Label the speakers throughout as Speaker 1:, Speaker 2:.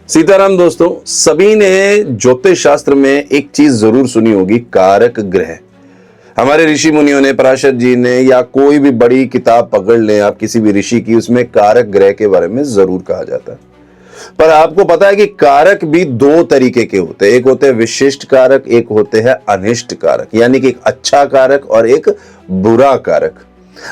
Speaker 1: सीताराम दोस्तों, सभी ने ज्योतिष शास्त्र में एक चीज जरूर सुनी होगी, कारक ग्रह। हमारे ऋषि मुनियों ने, पराशर जी ने, या कोई भी बड़ी किताब पकड़ लें आप किसी भी ऋषि की, उसमें कारक ग्रह के बारे में जरूर कहा जाता है। पर आपको पता है कि कारक भी दो तरीके के होते हैं। एक होते हैं विशिष्ट कारक, एक होते हैं अनिष्ट कारक, यानी कि एक अच्छा कारक और एक बुरा कारक।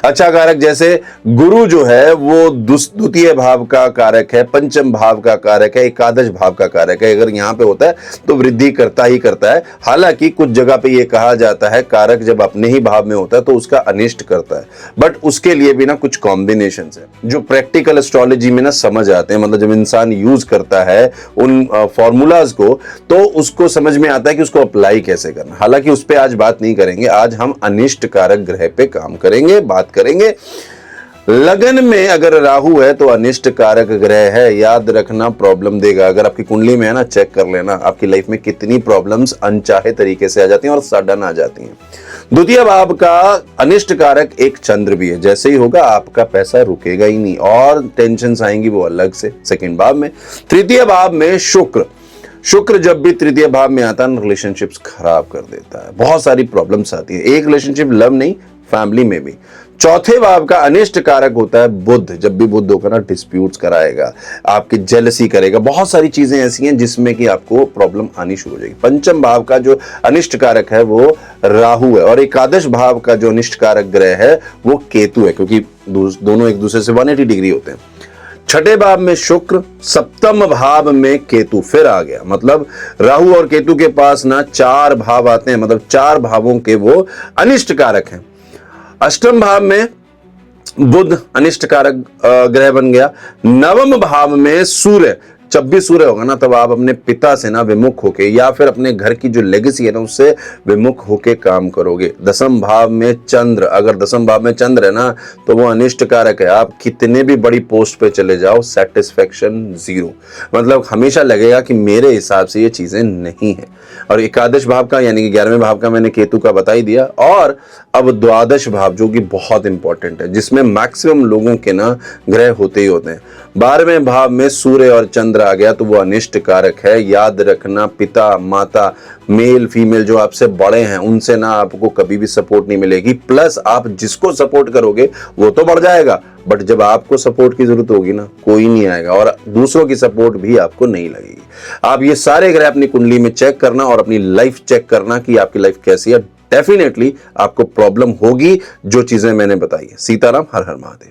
Speaker 1: अच्छा कारक जैसे गुरु जो है वो द्वितीय भाव का कारक है, पंचम भाव का कारक है, एकादश भाव का कारक है। अगर यहां पे होता है तो वृद्धि करता ही करता है। हालांकि कुछ जगह पे ये कहा जाता है कारक जब अपने ही भाव में होता है तो उसका अनिष्ट करता है, बट उसके लिए भी ना कुछ कॉम्बिनेशन है जो प्रैक्टिकल एस्ट्रोलॉजी में ना समझ आते हैं। मतलब जब इंसान यूज करता है उन फॉर्मूलाज को तो उसको समझ में आता है कि उसको अप्लाई कैसे करना। हालांकि उस पर आज बात नहीं करेंगे, आज हम अनिष्ट कारक ग्रह पे काम करेंगे, बात करेंगे। लगन में अगर राहु है तो अनिष्ट कारक ग्रह है, याद रखना प्रॉब्लम देगा। अगर आपकी कुंडली में है ना, चेक कर लेना आपकी लाइफ में कितनी प्रॉब्लम्स अनचाहे तरीके से आ जाती हैं और सडन आ जाती हैं। द्वितीय भाव का अनिष्ट कारक एक चंद्र भी है। जैसे ही होगा आपका पैसा रुकेगा ही नहीं और टेंशन आएंगी वो अलग से सेकंड भाव में। तृतीय भाव में शुक्र जब भी तृतीय भाव में आता है रिलेशनशिप्स खराब कर देता है, बहुत सारी प्रॉब्लम्स आती है। एक रिलेशनशिप, लव नहीं, फैमिली में भी। चौथे भाव का अनिष्ट कारक होता है बुध। जब भी बुध होगा ना, डिस्प्यूट्स कराएगा, आपकी जेलसी करेगा, बहुत सारी चीजें ऐसी हैं जिसमें कि आपको प्रॉब्लम आनी शुरू हो जाएगी। पंचम भाव का जो अनिष्ट कारक है वो राहु है और एकादश भाव का जो अनिष्ट कारक ग्रह है वो केतु है, क्योंकि दोनों एक दूसरे से 180 डिग्री होते हैं। छठे भाव में शुक्र, सप्तम भाव में केतु फिर आ गया। मतलब राहु और केतु के पास ना 4 भाव आते हैं, मतलब 4 भावों के वो अनिष्ट कारक हैं। अष्टम भाव में बुध अनिष्ट कारक ग्रह बन गया। नवम भाव में सूर्य, जब भी सूर्य होगा ना तब आप अपने पिता से ना विमुख होके या फिर अपने घर की जो लेगेसी है ना उससे विमुख होके काम करोगे। दसम भाव में चंद्र, अगर दसम भाव में चंद्र है ना तो वो अनिष्ट कारक है। आप कितने भी बड़ी पोस्ट पे चले जाओ, सेटिस्फेक्शन 0। मतलब हमेशा लगेगा कि मेरे हिसाब से ये चीजें नहीं है। और एकादश भाव का यानी कि 11वें भाव का मैंने केतु का बता ही दिया। और अब द्वादश भाव जो कि बहुत इंपॉर्टेंट है, जिसमें मैक्सिमम लोगों के ना ग्रह होते ही होते हैं। 12वें भाव में सूर्य और चंद्र आ गया तो वो अनिष्ट कारक है। याद रखना, पिता माता, मेल फीमेल जो आपसे बड़े हैं उनसे ना आपको कभी भी सपोर्ट नहीं मिलेगी। प्लस आप जिसको सपोर्ट करोगे वो तो बढ़ जाएगा, बट जब आपको सपोर्ट की जरूरत होगी ना कोई नहीं आएगा और दूसरों की सपोर्ट भी आपको नहीं लगेगी। आप ये सारे ग्रह अपनी कुंडली में चेक करना और अपनी लाइफ चेक करना कि आपकी लाइफ कैसी है। डेफिनेटली आपको प्रॉब्लम होगी जो चीजें मैंने बताई है। सीताराम, हर हर महादेव।